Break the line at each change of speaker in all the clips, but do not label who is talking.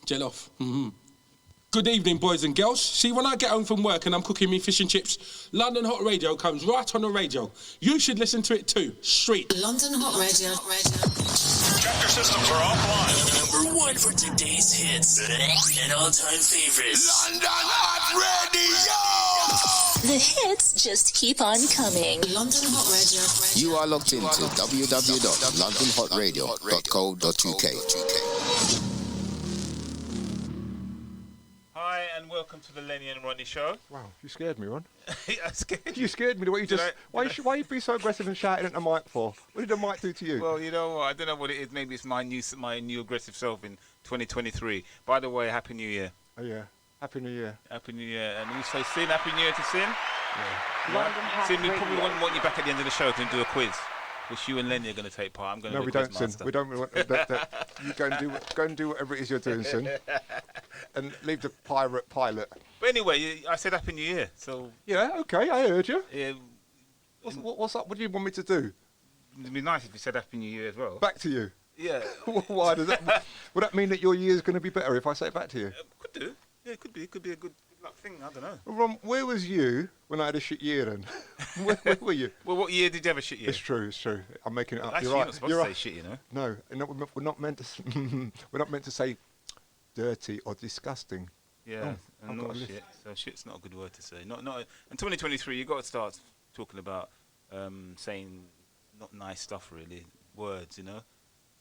Jell-off. Good evening, boys and girls. See, when I get home from work and I'm cooking me fish and chips, London Hot Radio comes right on the radio. You should listen to it too. Street.
London Hot Radio.
Check your systems are offline.
Number one for today's hits and all-time favorites.
London Hot Radio!
The hits just keep on coming. London Hot Radio.
You are locked into www.londonhotradio.co.uk.
Hi and welcome to the Lennie N Ronnie show.
Wow, you scared me, Ron.
I scared
You scared me. What you just? Why you be so aggressive and shouting at the mic for? What did the mic do to you?
Well, you know what? I don't know what it is. Maybe it's my new aggressive self in 2023. By the way, Happy New Year.
Oh yeah, Happy New Year.
Happy New Year. And also, Sin, Happy New Year to Sin.
Yeah.
Right? Sin, we probably want you back at the end of the show to do a quiz, which you and Lennie are going to take part. I'm going to.
No, we don't, Sin. We don't. You go and do whatever it is you're doing, Sin, and leave the pirate pilot.
But anyway, I said Happy New Year. So
yeah, okay, I heard you.
Yeah.
What's up? What do you want me to do?
It'd be nice if you said Happy New Year as well.
Back to you.
Yeah.
Why does that? Would that mean that your year's going to be better if I say it back to you?
Could do. Yeah, it could be. It could be a good luck thing. I don't know.
Ron, where was you when I had a shit year then? where were you?
Well, what year did you have a shit year?
It's true. I'm making it up.
Actually,
you're right.
not supposed to say shit, you know.
No, we're not meant to. We're not meant to say dirty or disgusting.
Yeah, and not shit. So shit's not a good word to say. Not. In 2023, you got to start talking about saying not nice stuff, really. Words, you know.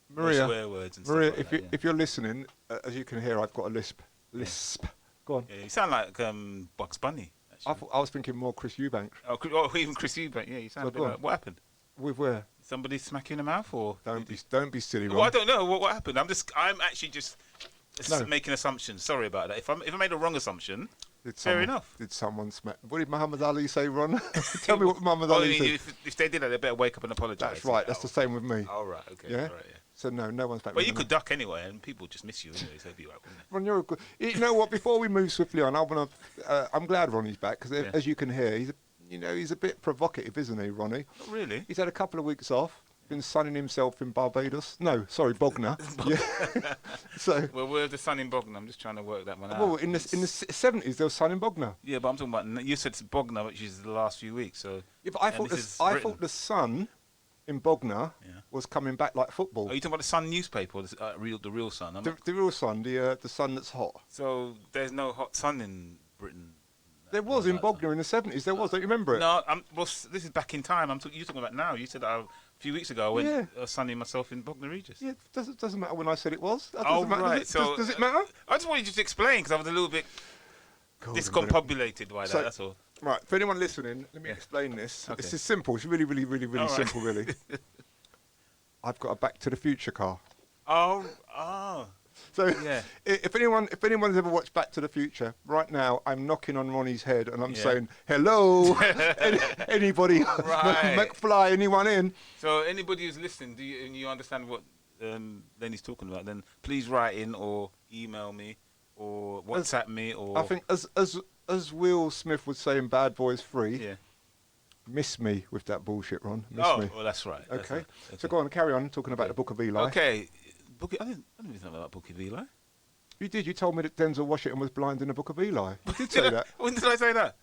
Maria,
swear words and
Maria,
stuff like that,
if you're listening, as you can hear, I've got a lisp. Go on.
Yeah, you sound like Bugs Bunny. Actually.
I was thinking more Chris Eubanks.
Oh, even Chris Eubank. Yeah, you sound a bit like. What happened?
With where?
Somebody smack you in the mouth, or
don't be silly, Ron.
Well, I don't know what happened. I'm actually just making assumptions. Sorry about that. If I made a wrong assumption, fair enough.
Did someone smack? What did Muhammad Ali say, Ron? Tell me what Muhammad Ali said.
If they did that, they better wake up and apologise.
That's right. That's the same with me.
Oh, right. Okay.
Yeah.
All right, yeah.
So no one's back.
Well, you could duck anyway, and people just miss you anyway, so it'd be right, wouldn't it?
Ron, you're a good. You know what? Before we move swiftly on, I'm glad Ronnie's back because, as you can hear, he's a bit provocative, isn't he, Ronnie?
Not really.
He's had a couple of weeks off. Been sunning himself in Barbados. No, sorry, Bognor. Yeah. So.
Well, where's the sun in Bognor? I'm just trying to work that one out.
Well, in the 70s there was sun in Bognor.
Yeah, but I'm talking about. You said Bognor, which is the last few weeks. So.
Yeah, but I thought the sun in Bognor was coming back like football.
Are you talking about the Sun newspaper, or the real Sun?
The real sun, the sun that's hot.
So there's no hot sun in Britain.
There was in Bognor in the 70s. There was. Don't you remember it?
No, well, this is back in time. You're talking about now. You said a few weeks ago I went sunning myself in Bognor Regis.
Yeah, doesn't matter when I said it was.
Right.
Does it matter?
I just wanted you to explain because I was a little bit discombobulated by that. That's all.
Right. For anyone listening, let me explain this. Okay. This is simple. It's really, really, really, really simple. Really. I've got a Back to the Future car.
Oh.
So if anyone's ever watched Back to the Future, right now I'm knocking on Ronnie's head and I'm saying, hello, anybody, McFly, anyone in?
So anybody who's listening, and you understand what Lennie's talking about, then please write in or email me or WhatsApp me. Or
I think as Will Smith would say in Bad Boys 3, miss me with that bullshit, Ron. Miss me.
Well, that's right.
Okay. So go on, carry on talking about the Book of Eli.
Okay. I didn't know about Book of Eli.
You did. You told me that Denzel Washington was blind in the Book of Eli. You did say that.
When did I say that?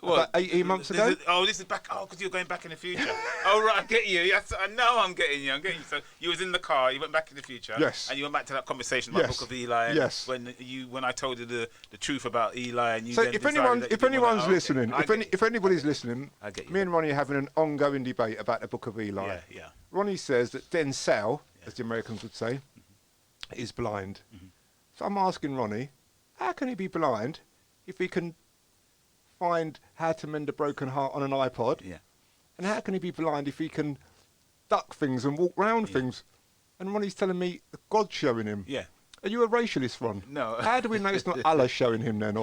About 18 months ago.
This is back. Oh, because you're going back in the future. Oh, right. I get you. Yes, I know. I'm getting you. So you was in the car. You went back in the future.
Yes.
And you went back to that conversation about Book of Eli.
Yes.
When I told you the truth about Eli, and you.
So
then
if anyone's listening, if anybody's listening,
I get you.
me and Ronnie are having an ongoing debate about the Book of Eli.
Yeah.
Ronnie says that Denzel, as the Americans would say, is blind. So I'm asking Ronnie, how can he be blind if he can find how to mend a broken heart on an iPod?
Yeah.
And how can he be blind if he can duck things and walk round things? And Ronnie's telling me God's showing him.
Yeah.
Are you a racialist, Ron?
No.
How do we know it's not Allah showing him then?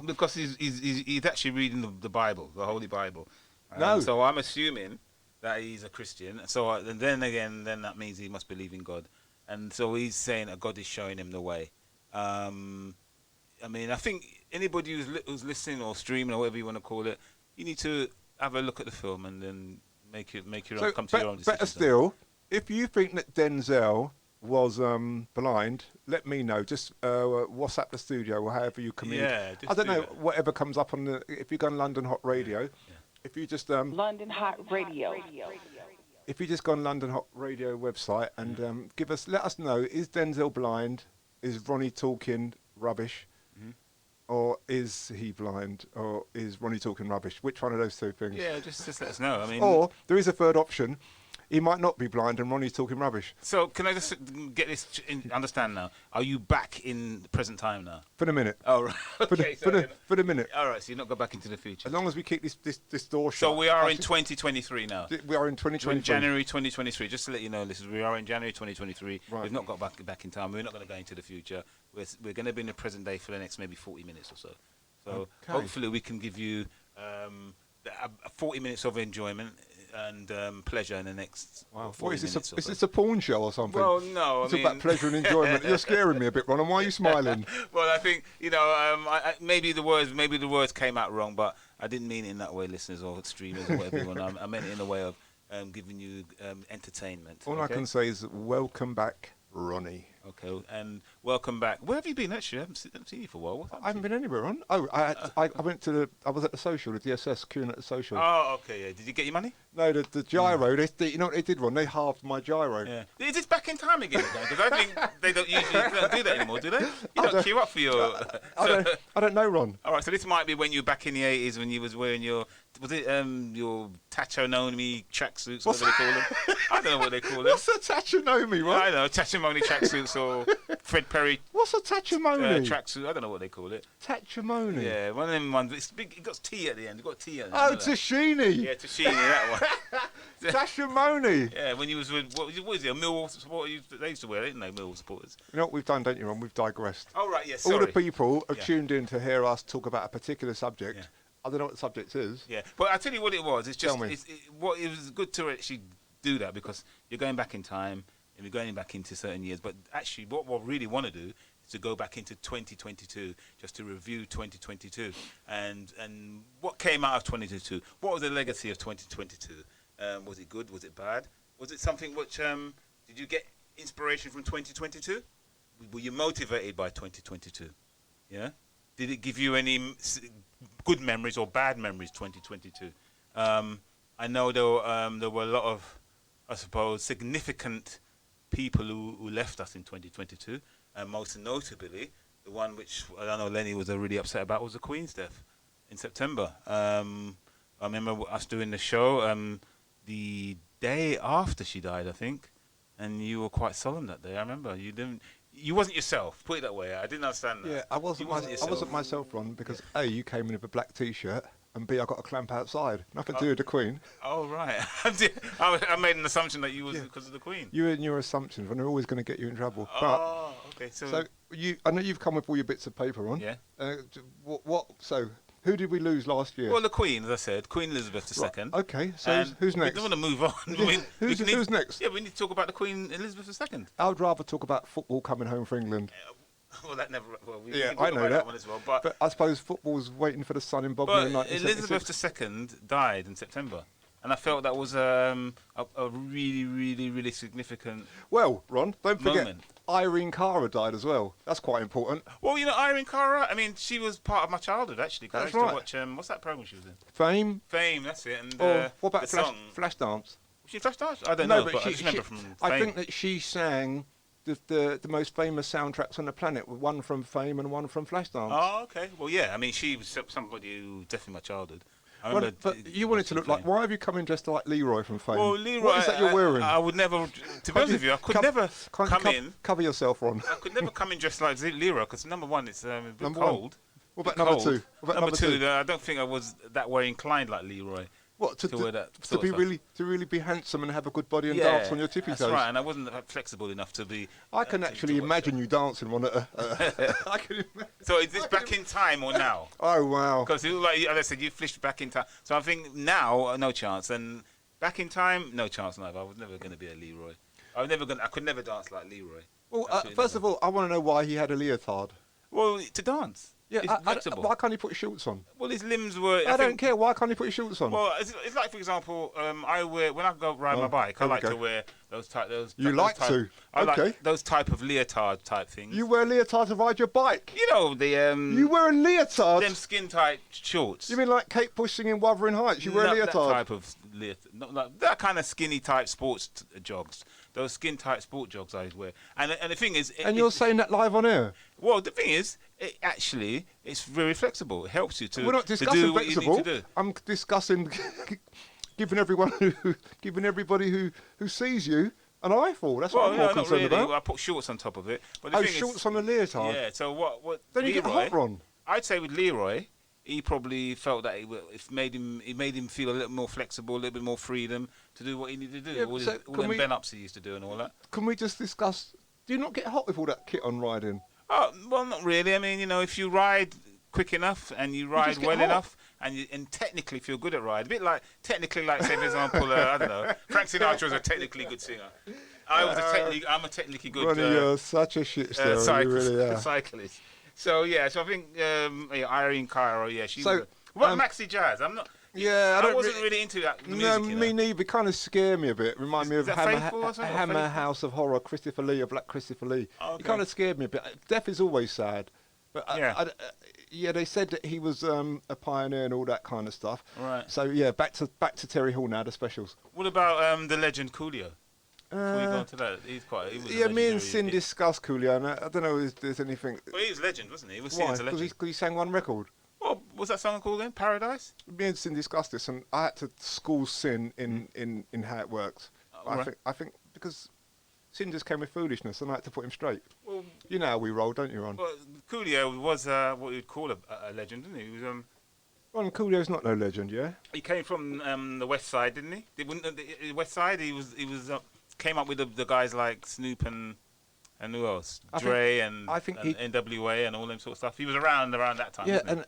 Because he's actually reading the Bible, the Holy Bible.
No.
So I'm assuming that he's a Christian. So then that means he must believe in God. And so he's saying that God is showing him the way. I mean, I think anybody who's listening or streaming or whatever you want to call it, you need to have a look at the film and then come to your own decision.
Better still, if you think that Denzel was blind, let me know. Just WhatsApp the studio or however you come in.
Yeah, just
I don't
do
know,
that.
whatever comes up on the. If you go on London Hot Radio, if you just
London Hot Radio.
if you just go on London Hot Radio website and let us know, is Denzel blind? Is Ronnie talking rubbish? Or is he blind? Or is Ronnie talking rubbish? Which one of those two things?
Yeah, just let us know. I mean,
Or there is a third option. He might not be blind and Ronnie's talking rubbish.
so can I just get this understand now? Are you back in the present time now?
For the minute.
Oh, right. Okay,
For the minute.
all right, so you're not going back into the future.
As long as we keep this door shut.
So we are in
Actually,
2023 now.
We are in
We're
2023.
in January 2023. Just to let you know, listeners, we are in January 2023.
Right.
We've not got back in time. We're not going to go into the future. We're going to be in the present day for the next maybe 40 minutes or so. So
Okay.
hopefully we can give you 40 minutes of enjoyment and pleasure in the next
Wow.
40
What is
minutes
this?
or
Is
so.
this a porn show or something?
Well, no,
It's
I mean,
about pleasure and enjoyment. You're scaring me a bit, Ron. And why are you smiling?
well, I think maybe the words came out wrong, but I didn't mean it in that way, listeners or streamers or whatever you want. I meant it in a way of giving you entertainment.
All I
okay?
can say is welcome back, Ronnie.
Okay, and welcome back. Where have you been? Actually, I haven't seen you for a while. What
I haven't been anywhere, Ron. Oh, I went to I was at the social, the DSS, queuing at the social.
Oh, okay. Yeah. Did you get your money?
No, the gyro. You know what they did, Ron? They halved my gyro.
Yeah. Is this back in time again? Because I think they don't do that anymore, do they? You don't queue up for your.
I don't know, Ron.
All right, so this might be when you were back in the 80s when you was wearing your your Tachonomi tracksuits, whatever they call them. I don't know what they call them.
What's a Tachonomi, Ron?
I know Tachimoni tracksuits or Fred Perry
What's a Tachimoni?
tracksuit. I don't know what they call it.
Tachimoni.
Yeah, one of them ones. It's big. It got T at the end. It got T at the
Oh,
end.
Tashini.
Yeah, Tashini, that one.
Tachimoni.
Yeah, when you was with what is it? A Millwall supporter? They used to wear it, didn't they? Millwall supporters.
You know what we've done, don't you, Ron? We've digressed.
Oh right, yes.
All the people have
Yeah.
tuned in to hear us talk about a particular subject.
Yeah.
I don't know what the subject is.
Yeah, but I tell you what it was. It's just
Tell me.
it was good to actually do that because you're going back in time and you're going back into certain years. But actually, what we really want to do is to go back into 2022, just to review 2022 and what came out of 2022. What was the legacy of 2022? Was it good? Was it bad? Was it something which did you get inspiration from 2022? Were you motivated by 2022? Yeah. Did it give you any good memories or bad memories? 2022. I know there were a lot of, I suppose, significant people who left us in 2022, and most notably, the one which I know Lennie was really upset about was the Queen's death in September. I remember us doing the show the day after she died, I think, and you were quite solemn that day. I remember you wasn't yourself. Put it that way. I didn't understand that.
Yeah, I wasn't myself, Ron, because A, you came in with a black T-shirt, and B, I got a clamp outside. Nothing to do with the Queen.
Oh right. I made an assumption that you was because of the Queen.
You and your assumptions, and they're always going to get you in trouble.
Oh, okay.
So I know you've come with all your bits of paper, Ron.
Yeah.
So who did we lose last year?
Well, the Queen, as I said, Queen Elizabeth II.
Right, okay, so
And
who's
We
next?
don't want to move on. I mean,
Who's next?
Yeah, we need to talk about the Queen Elizabeth II.
I would rather talk about football coming home for England.
Well, that never. Well, we
Yeah,
can talk
I know
about
that.
one as well. But
I suppose football's waiting for the sun in Bognor in
But
1976.
Elizabeth II died in September, and I felt that was a really, really, really significant.
Well, Ron, don't forget,
Moment.
Irene Cara died as well. That's quite important.
Well, you know, Irene Cara. I mean, she was part of my childhood actually. 'Cause
That's
I used
right.
to watch what's that program she was in?
Fame.
Fame. That's it. And
Or what about
the song?
Flashdance?
Was she Flashdance? I don't
No,
know,
but
but I
she,
just remember from Fame.
I think that she sang the most famous soundtracks on the planet, one from Fame and one from Flashdance.
Oh, okay. Well, yeah. I mean, she was somebody who definitely my childhood. I
Well,
remember.
but you wanted to look like. Why have you come in dressed like Leroy from Fame?
Well, Leroy.
What is that you're wearing?
I would never. To be honest with you, I could never come in.
Cover yourself, Ron.
I could never come in dressed like Leroy because number one, it's a bit
Number one.
cold.
What about
Bit
number
cold.
two? What about
number
number two?
I don't think I was that way inclined like Leroy.
What
to wear that
to
sort
be
of
really be handsome and have a good body and dance on your tippy
that's
toes?
right, and I wasn't flexible enough to be.
I can
to
actually
watch
imagine you dancing on it. I can imagine.
So is this back in time or now?
Oh wow!
Because like as I said, you flished back in time. So I think now no chance, and back in time no chance neither. I was never going to be a Leroy. I could never dance like Leroy.
Well,
Absolutely
first
never.
of all, I want to know why he had a leotard.
Well, to dance.
Yeah,
It's flexible.
why can't he put shorts on?
Well, his limbs were.
I don't
think-
care. Why can't he put his shorts on?
Well, it's like, for example, I wear when I go ride my bike. I
here we
like
go.
to wear those type.
You like to?
I
Okay.
like those type of leotard type things.
You wear a leotard to ride your bike.
You know the
You wear a leotard.
them skin tight shorts.
You mean like Kate Bush singing Wuthering Heights? You wear a
Not
leotard.
That type of leotard, not like that kind of skinny type sports jogs. Those skin tight sport jogs I wear. And the thing is,
And you're saying that live on air?
well, the thing is, it's very flexible. It helps you to,
We're not
to
discussing
do what you
flexible.
need to do.
I'm discussing giving everybody who sees you an eyeful. That's what
Well,
I'm more
no, not
concerned
really.
about.
I put shorts on top of it. But the
Oh,
thing
shorts
is,
on a leotard.
Yeah. So what?
Then you get
Leroy,
hot run.
I'd say with Leroy, he probably felt that it made him feel a little more flexible, a little bit more freedom to do what he needed to do.
Yeah,
all
so
all
can
them
we-
bend ups he used to do and all that.
Can we just discuss? Do you not get hot with all that kit on riding?
Oh, well, not really. I mean, if you ride quick enough and you ride
just get
well
hot.
enough and technically feel good at ride, a bit like technically like say for example, I don't know, Frank Sinatra was a technically good singer. I'm a technically good
Ronnie, you're such a shit stir. You really are.
cyclist. So I think Irene Cairo, she.
So,
What Maxi Jazz? I'm not.
Yeah,
I wasn't really into that music.
No, me neither. It kind of scared me a bit. Remind me of
that Faithful or something?
Hammer
Faithful?
House of Horror, Christopher Lee, of Black Christopher Lee.
Oh, okay.
It kind of scared me a bit. Death is always sad. But
Yeah.
they said that he was a pioneer and all that kind of stuff.
Right.
So back to Terry Hall now, the specials.
What about the legend Coolio? Before we go on to that, he was a
Me and
legendary
Sin
kid.
discussed Coolio, and I don't know if there's anything.
Well, he was a legend, wasn't he? He was seen
Why?
as a legend.
Because he sang one record.
What was that song called again? Paradise?
Me and Sin discussed this, and I had to school Sin in how it works.
right.
I think because Sin just came with foolishness, and I had to put him straight.
Well,
You know how we roll, don't you, Ron?
well Coolio was what you'd call a legend, didn't he? He was
Ron Coolio's not no legend, yeah.
he came from the West Side, didn't he? The West Side. He was came up with the guys like Snoop and who else? Dre and NWA and all them sort of stuff. He was around that time.
Yeah,
wasn't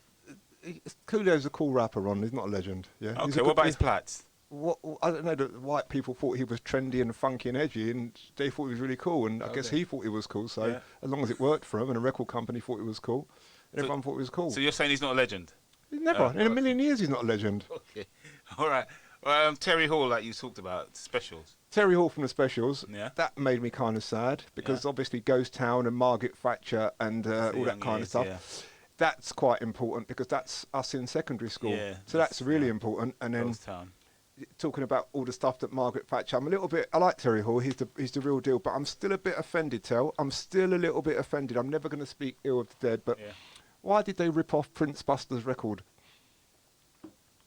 and Coolio's a cool rapper, Ron. He's not a legend. Yeah.
he?
He's
Okay.
a
What
good-
about his plats?
What I don't know. The white people thought he was trendy and funky and edgy, and they thought he was really cool. And I guess he thought he was cool. So
Yeah.
as long as it worked for him, and a record company thought he was cool, and everyone thought he was cool.
So you're saying he's not a legend?
He's never in a million years. He's not a legend.
Okay. All right. Terry Hall, like you talked about, specials.
Terry Hall from the Specials.
Yeah.
That made me kind of sad because obviously Ghost Town and Margaret Thatcher and all that kind of stuff.
Yeah.
That's quite important because that's us in secondary school.
Yeah,
So that's really important. And then
Ghost Town.
talking about all the stuff that Margaret Thatcher, I like Terry Hall, he's the real deal, but I'm still a bit offended, Tel. I'm still a little bit offended. I'm never going to speak ill of the dead, but
Yeah.
why did they rip off Prince Buster's record?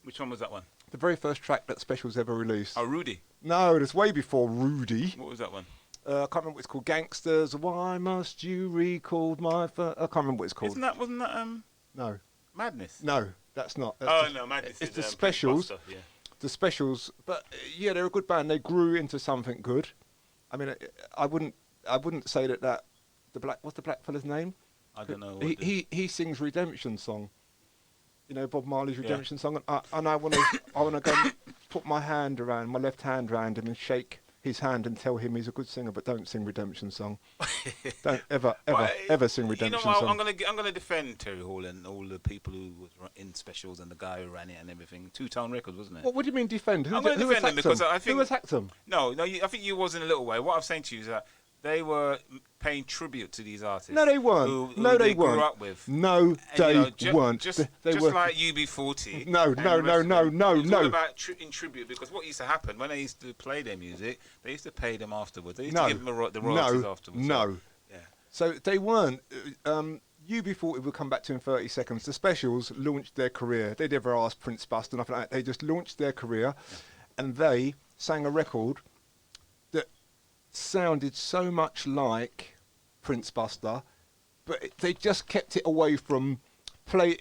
Which one was that one?
The very first track that Specials ever released.
Oh, Rudy.
No, it's way before Rudy.
What was that one?
I can't remember what it's called. Gangsters, why must you recall my... I can't remember what it's called.
Wasn't that
No.
Madness?
No, that's not. That's
Oh
just-
no, Madness.
It's
is,
the
Prince
Specials.
Buster, yeah.
The Specials, but yeah, they're a good band. They grew into something good. I mean, I wouldn't say that what's the black fella's name?
I don't know.
He sings Redemption song. You know Bob Marley's Redemption song, and I want to go and put my left hand around him and shake his hand and tell him he's a good singer, but don't sing Redemption song. Don't ever sing Redemption song.
I'm gonna defend Terry Hall and all the people who was in Specials and the guy who ran it and everything. Two-Tone Records, wasn't it?
What do you mean defend?
I'm going to defend them because I think
who attacked them?
No, I think you was in a little way. What I'm saying to you is that they were paying tribute to these artists.
No, they weren't.
Who
No,
they
they weren't.
grew up with.
No,
And,
they weren't.
Just
They
just
were
like UB40.
No,
and
no,
the rest
no,
of them.
no,
It was
no.
all about in tribute because what used to happen when they used to play their music, they used to pay them afterwards. They used to give them the royalties afterwards.
No.
Yeah.
So they weren't. UB40 we'll come back to in 30 seconds. The Specials launched their career. They never asked Prince Buster, nothing like that. They just launched their career, and they sang a record that sounded so much like Prince Buster, but they just kept it away from play.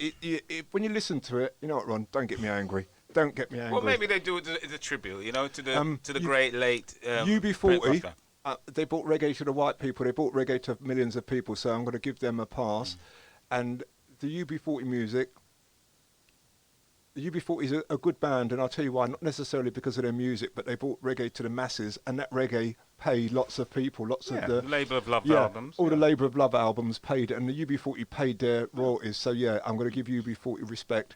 When you listen to it, you know what, Ron? Don't get me angry. Don't get me angry.
Well, maybe they do it as a tribute, to the great late
UB40.
Prince Buster.
They brought reggae to the white people. They brought reggae to millions of people. So I'm going to give them a pass. And the UB40 music. The UB40 is a good band, and I'll tell you why. Not necessarily because of their music, but they brought reggae to the masses, and that reggae paid lots of people, lots of the
Labour of Love albums.
All the Labour of Love albums paid it, and the UB40 paid their royalties. So yeah, I'm going to give UB40 respect,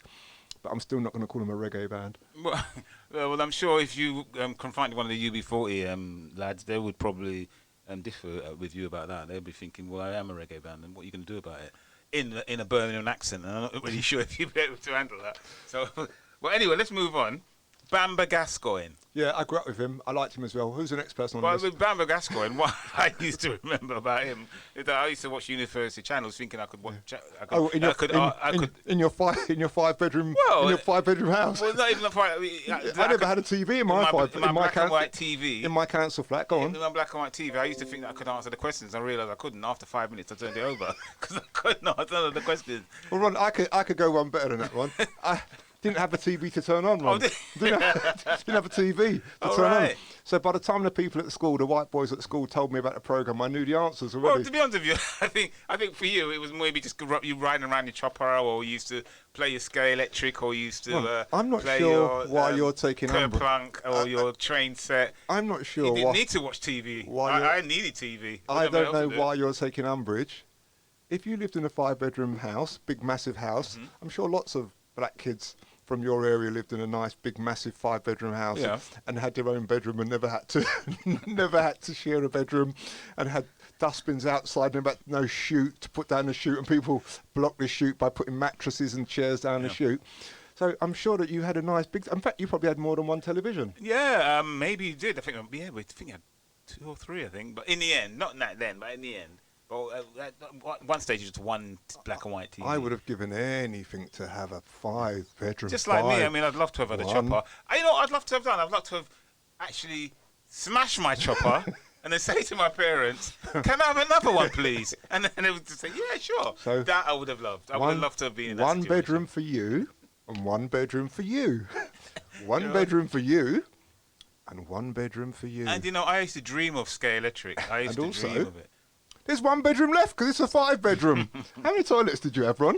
but I'm still not going to call them a reggae band.
Well, I'm sure if you confronted one of the UB40 lads, they would probably differ with you about that. They'd be thinking, well, I am a reggae band, and what are you going to do about it? In a Birmingham accent, and I'm not really sure if you'd be able to handle that. So, well, anyway, let's move on. Bamba Gascoigne.
Yeah, I grew up with him. I liked him as well. Who's the next person on
Well,
the list?
with Bamba Gascoigne, what I used to remember about him is that I used to watch University channels, thinking I could watch.
In your five bedroom house.
Well, not even
I never had a TV in my
black and white TV.
In my council flat. Go on.
In my black and white TV, I used to think that I could answer the questions. I realised I couldn't. After 5 minutes, I turned it over because I couldn't answer the questions.
Well, Ron, I could go one better than that one. I didn't have a TV to turn on, Ron. Didn't have a TV to turn on. So by the time the people at the school, the white boys at school, told me about the programme, I knew the answers already.
Well, to be honest with you, I think for you, it was maybe just you riding around your chopper, or you used to play your Sky Electric, or you used to
I'm not
play
sure
your,
why you're taking
Kerplunk or your train set.
I'm not sure
You didn't need to watch TV. I needed TV.
I don't know why you're taking umbrage. If you lived in a 5-bedroom house, big massive house, I'm sure lots of black kids from your area lived in a nice big massive 5-bedroom house and had their own bedroom and never had to share a bedroom, and had dustbins outside and about no chute to put down the chute, and people blocked the chute by putting mattresses and chairs down the chute. So I'm sure that you had a nice big. In fact, you probably had more than one television.
Yeah, maybe you did. I think you had 2 or 3. I think, but in the end, not then, but in the end. Well, at one stage, it was one black and white TV.
I would have given anything to have a 5-bedroom.
Just like me, I mean, I'd love to have had a chopper. You know what I'd love to have done? I'd love to have actually smashed my chopper and then say to my parents, "Can I have another one, please?" And then they would just say, "Yeah, sure." So that I would have loved. I would have loved to have been in that situation.
1 bedroom for you and 1 bedroom for you. 1 bedroom for you and 1 bedroom for you.
And, you know, I used to dream of Sky Electric. I used to dream of it.
There's 1 bedroom left because it's a 5-bedroom. How many toilets did you have, Ron?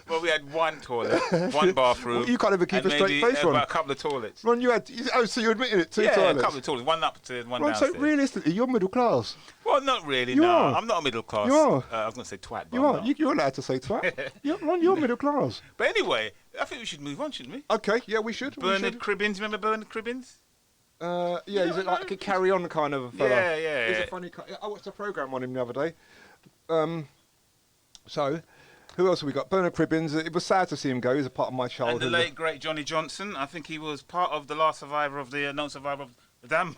Well, we had 1 toilet, 1 bathroom.
Well, you can't even keep a straight face, Ron.
About a couple of toilets.
Ron, you had. Oh, so you admitted it? 2 toilets?
Yeah, a couple of toilets. 1 upstairs, 1 downstairs.
So realistically, you're middle class.
Well, not really.
You
no,
are.
I'm not middle class.
You are.
I was going to say twat. But
You are.
I'm not.
You're allowed to say twat. Ron, you're middle class.
But anyway, I think we should move on, shouldn't we?
Okay. Yeah, we should.
Bernard Cribbins. Remember Bernard Cribbins?
Yeah, he's like a carry on kind of a fella.
Yeah.
He's a funny. I watched a program on him the other day. So, who else have we got? Bernard Cribbins. It was sad to see him go. He's a part of my childhood.
And the late great Johnny Johnson. I think he was part of the last survivor of the known survivor of the dam.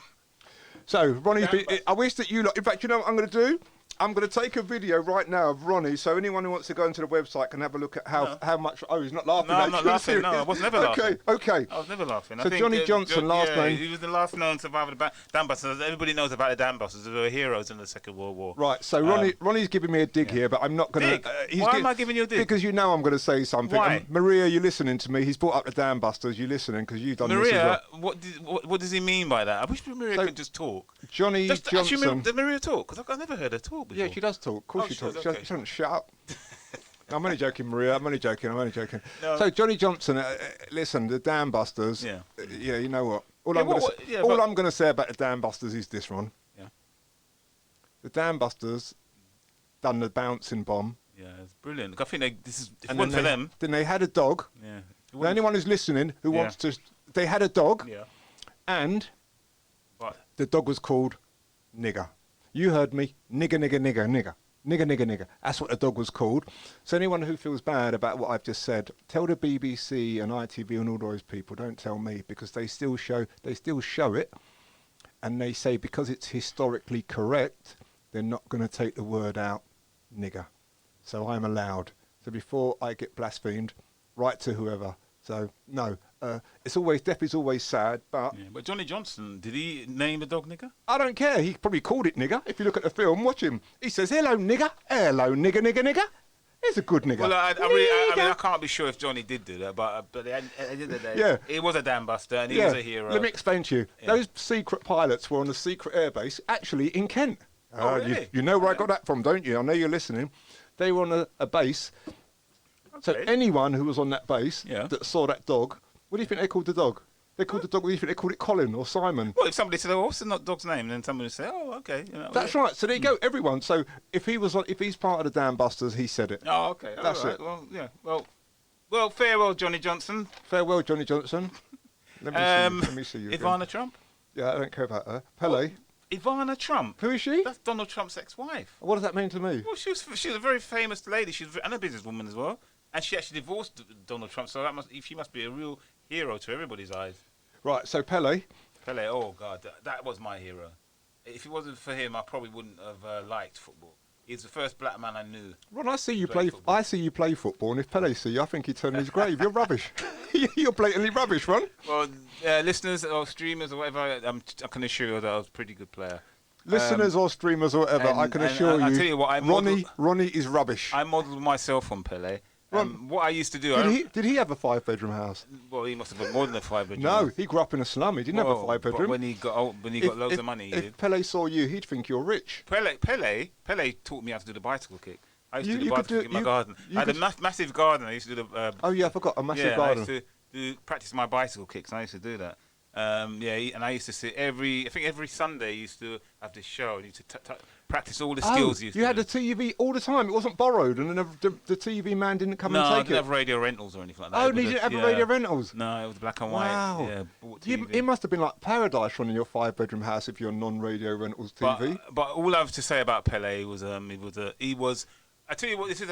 So, Ronnie's been. I wish that you lot. In fact, you know what I'm going to do? I'm going to take a video right now of Ronnie, so anyone who wants to go into the website can have a look at how much. Oh, he's not laughing.
No, I'm not laughing. No, I was never laughing.
Okay.
I was never laughing.
So
I think
Johnny Johnson, last name.
He was the last known survivor of the dam busters. Everybody knows about the dam busters. They were heroes in the Second World War.
Right. So Ronnie's giving me a dig here, but I'm not going to.
Why am I giving you a dig?
Because you know I'm going to say something.
Why?
Maria, you're listening to me. He's brought up the dam busters. You're listening because you've done this as
Maria,
well.
what does he mean by that? I wish Maria could just talk.
Johnny Johnson.
Actually, does Maria talk? Because I've never heard her talk before.
Yeah, she does talk. Of course she talks.
Okay.
She doesn't shut up. No, I'm only joking, Maria. I'm only joking.
No.
So Johnny Johnson, listen, the Dam Busters.
Yeah.
You know what? All I'm going to say about the Dam Busters is this, Ron.
Yeah.
The Dam Busters done the bouncing bomb.
Yeah, it's brilliant. I think this one for them.
Then they had a dog.
Yeah.
Now, anyone who's listening who wants to, they had a dog.
Yeah.
And
What?
the dog was called Nigger. You heard me. Nigger. That's what the dog was called. So anyone who feels bad about what I've just said, tell the BBC and ITV and all those people. Don't tell me, because they still show it, and they say because it's historically correct, they're not going to take the word out, nigger. So I'm allowed. So before I get blasphemed, write to whoever. So no. Death is always sad, but...
Yeah, but Johnny Johnson, did he name the dog nigger?
I don't care. He probably called it nigger. If you look at the film, watch him. He says, hello, nigger. Hello, nigger. He's a good nigger.
Well, I mean, I can't be sure if Johnny did do that, but at the end of the day, he was a dam buster and he was a hero.
Let me explain to you. Yeah. Those secret pilots were on a secret airbase, actually in Kent.
Oh, really?
You know where I got that from, don't you? I know you're listening. They were on a base. Okay. So anyone who was on that base that saw that dog... What do you think they called the dog? They called the dog. They called it Colin or Simon.
Well, if somebody said, "Oh, what's the dog's name?" then somebody would say, "Oh, okay." You know,
That's right. So there you go, everyone. So if he's part of the Dam Busters, he said it.
Oh, okay.
That's
all right.
it.
Well, yeah. Well, farewell, Johnny Johnson.
Farewell, Johnny Johnson. Let me see you. Again.
Ivana Trump.
Yeah, I don't care about her. Pele.
Ivana Trump.
Who is she?
That's Donald Trump's ex-wife.
What does that mean to me?
Well, she was a very famous lady. She was a businesswoman as well, and she actually divorced Donald Trump. So she must be a real hero to everybody's eyes.
Right. So Pele.
Pele. Oh God, that was my hero. If it wasn't for him, I probably wouldn't have liked football. He's the first black man I knew.
Ron, I see you
play
play.
football.
I see you play football, and if Pele see you, I think he'd turn in his grave. You're rubbish. You're blatantly rubbish, Ron.
Well, listeners or streamers or whatever, I can assure you that I was a pretty good player.
Listeners or streamers or whatever, I can assure
I'll tell you what,
Ronnie is rubbish.
I modelled myself on Pele. What I used to do...
Did he have a 5-bedroom house?
Well, he must have had more than a 5-bedroom
No,
house.
he grew up in a slum. He didn't have a 5-bedroom.
But when he got old, loads of money, he did.
If Pele saw you, he'd think you're rich.
Pele taught me how to do the bicycle kick. I used to do the bicycle kick in my garden. I had a massive garden. I used to do the...
oh, yeah, I forgot. A massive garden.
I used to practice my bicycle kicks. I used to do that. And I used to sit every Sunday. I used to have this show. I used to practice all the skills.
You had a TV all the time. It wasn't borrowed, and then the TV man didn't come and take it.
No, I didn't have radio rentals or anything like that.
Oh, you didn't have radio rentals?
No, it was black and white.
Wow.
Yeah, bought TV.
It must have been like paradise running your 5-bedroom house if you're non-radio rentals TV.
But all I have to say about Pele was he was. I tell you what, this is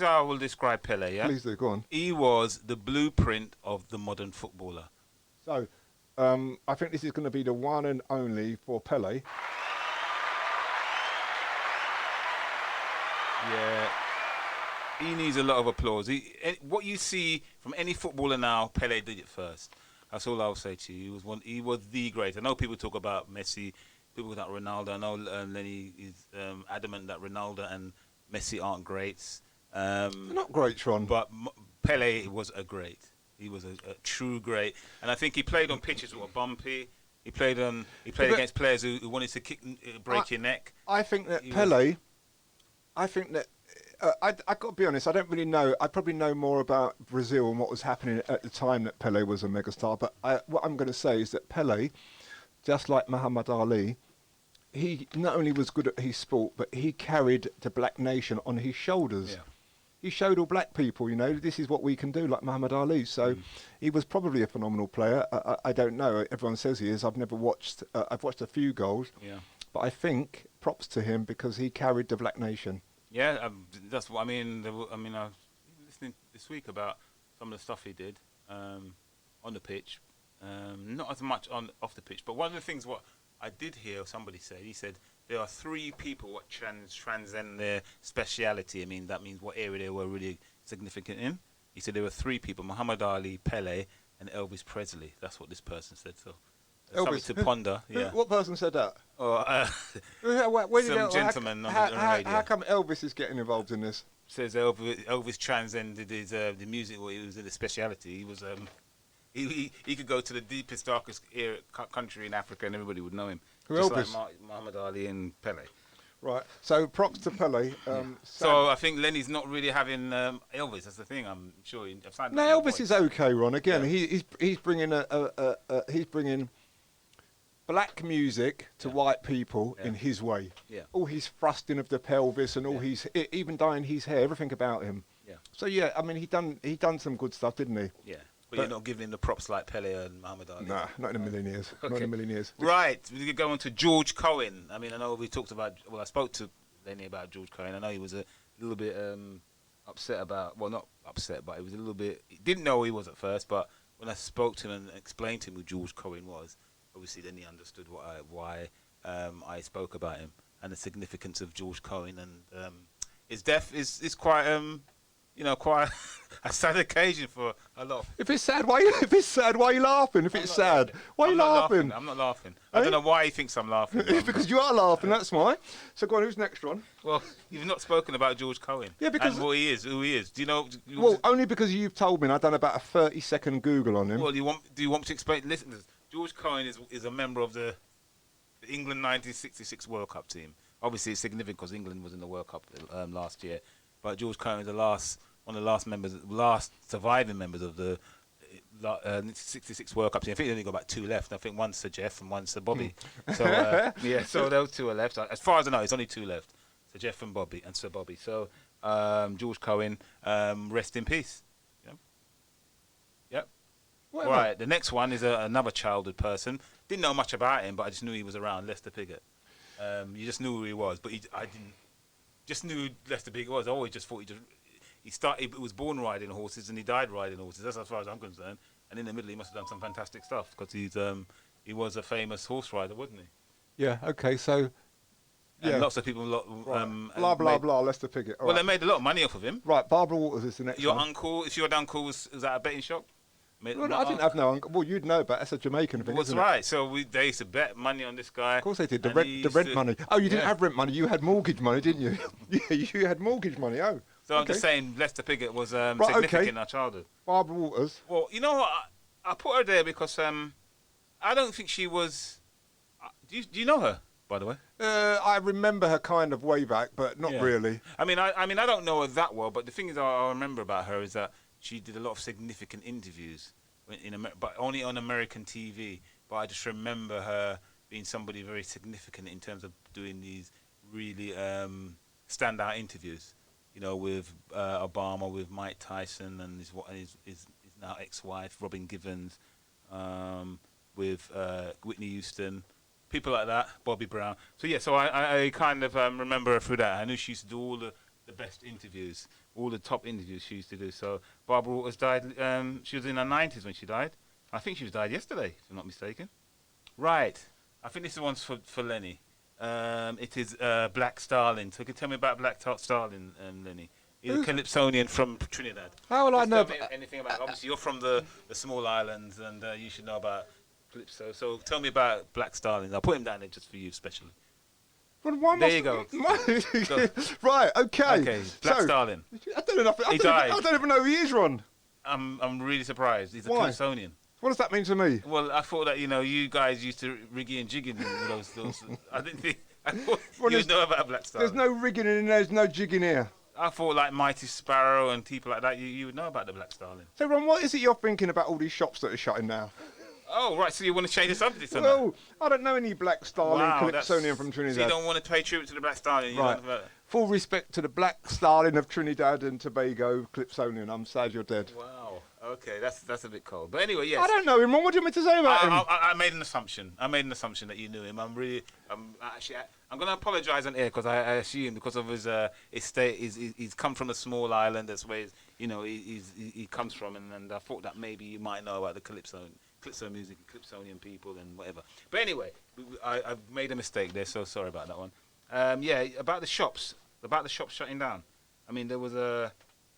how I will describe Pele. Yeah,
Please do, go on.
He was the blueprint of the modern footballer.
So, I think this is going to be the one and only for Pele.
Yeah, he needs a lot of applause. What you see from any footballer now, Pele did it first. That's all I'll say to you. He was the great. I know people talk about Messi, people about Ronaldo. I know Lennie is adamant that Ronaldo and Messi aren't greats.
They're not great, Ron.
But Pele was a great. He was a true great, and I think he played on pitches that were bumpy. He played against players who wanted to break your neck.
I think that Pele. I think that I got to be honest. I don't really know. I probably know more about Brazil and what was happening at the time that Pele was a megastar. But what I'm going to say is that Pele, just like Muhammad Ali, he not only was good at his sport, but he carried the black nation on his shoulders.
Yeah.
He showed all black people, this is what we can do, like Muhammad Ali. So he was probably a phenomenal player. I don't know. Everyone says he is. I've never watched. I've watched a few goals.
Yeah.
But I think props to him because he carried the black nation.
Yeah, that's what I mean. I was listening this week about some of the stuff he did on the pitch. Not as much off the pitch, but one of the things what I did hear somebody say, he said there are 3 people what transcend their speciality. I mean, that means what area they were really significant in. He said there were 3 people: Muhammad Ali, Pele, and Elvis Presley. That's what this person said. So something to ponder. Yeah.
What person said that?
Some gentleman on the radio.
How come Elvis is getting involved in this?
Says Elvis transcended his the music. Well, he was in the speciality. He was he could go to the deepest, darkest country in Africa, and everybody would know him.
Who,
just
Elvis?
like Muhammad Ali and Pele.
Right. So props to Pele.
So I think Lenny's not really having Elvis. That's the thing. I'm sure.
No, Elvis is okay, Ron. Again, he's bringing he's bringing black music to white people in his way.
Yeah.
All his thrusting of the pelvis and all his even dyeing his hair, everything about him.
Yeah.
So yeah, I mean he done some good stuff, didn't he?
Yeah. But you're not giving him the props like Pele and Muhammad Ali.
Nah, not in a million years. Not in a million years.
Right, we could go on to George Cohen. I mean, I know we talked about. Well, I spoke to Lennie about George Cohen. I know he was a little bit upset about. Well, not upset, but he was a little bit. He didn't know who he was at first, but when I spoke to him and explained to him who George Cohen was, obviously then he understood why I spoke about him and the significance of George Cohen, and his death is quite quite a sad occasion for a lot.
If it's sad, why are you laughing? If it's sad, why are you laughing?
I'm not laughing. I don't know why he thinks I'm laughing.
It's because you are laughing. That's why. So go on. Who's next, Ron?
Well, you've not spoken about George Cohen.
Yeah, because
and who he is. Do you know?
Well, only because you've told me. And I've done about a 30-second Google on him.
Well, do you want me to explain? Listen, George Cohen is a member of the England 1966 World Cup team. Obviously, it's significant because England was in the World Cup last year. But George Cohen is one of the last surviving members of the 66 World Cups. I think they only got about 2 left. I think one's Sir Jeff and one's Sir Bobby. So yeah, so those 2 are left. As far as I know, it's only 2 left. Sir Jeff and Bobby and Sir Bobby. So George Cohen, rest in peace. Yep.
Whatever.
Right. The next one is another childhood person. Didn't know much about him, but I just knew he was around. Lester Piggott. You just knew who he was, but I didn't. Just knew who Lester Piggott was. I always just thought he was born riding horses and he died riding horses. That's as far as I'm concerned. And in the middle, he must have done some fantastic stuff because he was a famous horse rider, wasn't he?
Yeah. Okay. So.
And
Yeah.
lots of people.
Blah blah blah. Lester Piggott. All
Well,
right.
they made a lot of money off of him.
Right. Barbara Waters is the next
Your
one.
uncle, if your uncle was at a betting shop.
Well, I didn't have no uncle. Well, you'd know, but that's a Jamaican thing.
That's
isn't it?
right. So they used to bet money on this guy.
Of course they did. The
and he
rent
used to-
money. Oh, you didn't
Yeah.
have rent money. You had mortgage money, didn't you? Yeah, you had mortgage money. Oh.
So I'm
okay.
just saying, Lester Piggott was
Right,
significant
okay.
in our childhood.
Barbara Waters.
Well, you know what? I put her there because I don't think she was. Do you know her, by the way?
I remember her kind of way back, but not
Yeah.
really.
I mean, I don't know her that well, but the thing is, I remember about her is that she did a lot of significant interviews but only on American TV. But I just remember her being somebody very significant in terms of doing these really standout interviews. You know, with Obama, with Mike Tyson, and his now ex-wife Robin Givens, with Whitney Houston. People like that, Bobby Brown. So yeah, so I kind of remember her through that. I knew she used to do all the best interviews, all the top interviews she used to do. So Barbara Waters died, she was in her 90s when she died. I think she was died yesterday, if I'm not mistaken. Right, I think this is one's for Lennie. It is Black Starling. So you can tell me about Black Starling, Lennie. He's a Calypsonian from Trinidad.
How will I
Just
know?
tell me anything about, obviously you're from the small islands and you should know about Calypso. So tell me about Black Starling. I'll put him down there just for you, especially.
Well, why
There
must-
you go.
Go. Right. Okay.
Okay, Black
So,
Starling.
I don't know.
He died.
I don't even know who he is, Ron.
I'm really surprised. He's a
Why?
Calypsonian.
What does that mean to me?
Well, I thought that you guys used to riggy and jigging and those. I didn't think. I thought
Well,
you
there's-
know about Black Starling.
There's no rigging in there's no jigging here.
I thought like Mighty Sparrow and people like that. You would know about the Black Starling.
So, Ron, what is it you're thinking about all these shops that are shutting now?
Oh right, so you want to change the subject on that?
Well, I don't know any Black Starling
that's-
Calypsonian from
So you
Trinidad.
don't want to pay tribute to the Black Starling. You
Right.
don't know-
Full respect to the Black Starling of Trinidad and Tobago, Calypsonian. I'm sad you're dead.
Wow. Okay, that's a bit cold. But anyway, yes.
I don't know him, Ron. What do you want me to say about him?
I made an assumption. I made an assumption that you knew him. I'm going to apologise on air because I assume because of his state, he's come from a small island. That's where he comes from, and I thought that maybe you might know about the calypso music, Calypsonian people, and whatever. But anyway, I've made a mistake there, so sorry about that one. Yeah, about the shops shutting down. I mean, there was a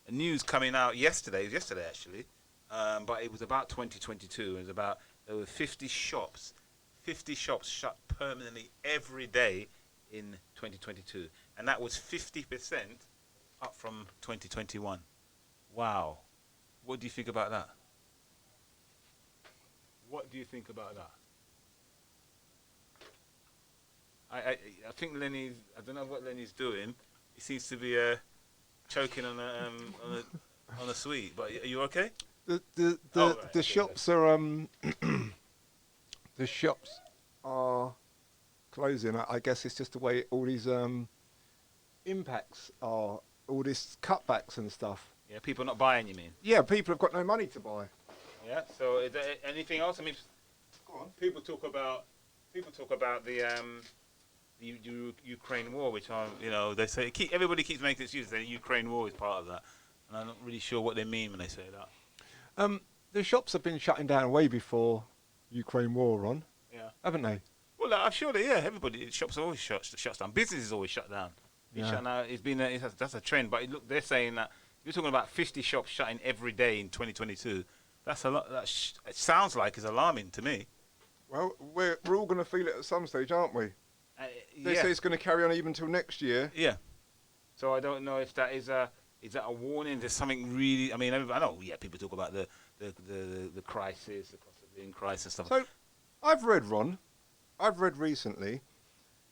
news coming out yesterday. It was yesterday actually. But it was about 2022. It was about there were 50 shops shut permanently every day in 2022, and that was 50% up from 2021. Wow, what do you think about that? What do you think about that? I think Lennie's. I don't know what Lennie's doing. He seems to be choking on a sweet. But are you okay?
The
right,
shops are the shops are closing. I guess it's just the way all these impacts are, all these cutbacks and stuff.
Yeah, people not buying. You mean?
Yeah, people have got no money to buy.
Yeah. So is there anything else? I mean,
Go on.
people talk about the Ukraine war, which they say everybody keeps making excuses. The Ukraine war is part of that, and I'm not really sure what they mean when they say that.
The shops have been shutting down way before Ukraine war on,
Yeah.
haven't they?
Well, I'm sure that everybody shops are always shuts down. Business is always shut down. It's
Yeah.
shut down. It's been that's a trend. But look, they're saying that you're talking about 50 shops shutting every day in 2022. That's a lot. It sounds like it's alarming to me.
Well, we're all going to feel it at some stage, aren't we? They
Yeah.
say it's going to carry on even till next year.
Yeah. So I don't know if that is a warning. There's something really. I mean, I know. Yeah, people talk about the crisis, the cost of living crisis and stuff.
So, I've read recently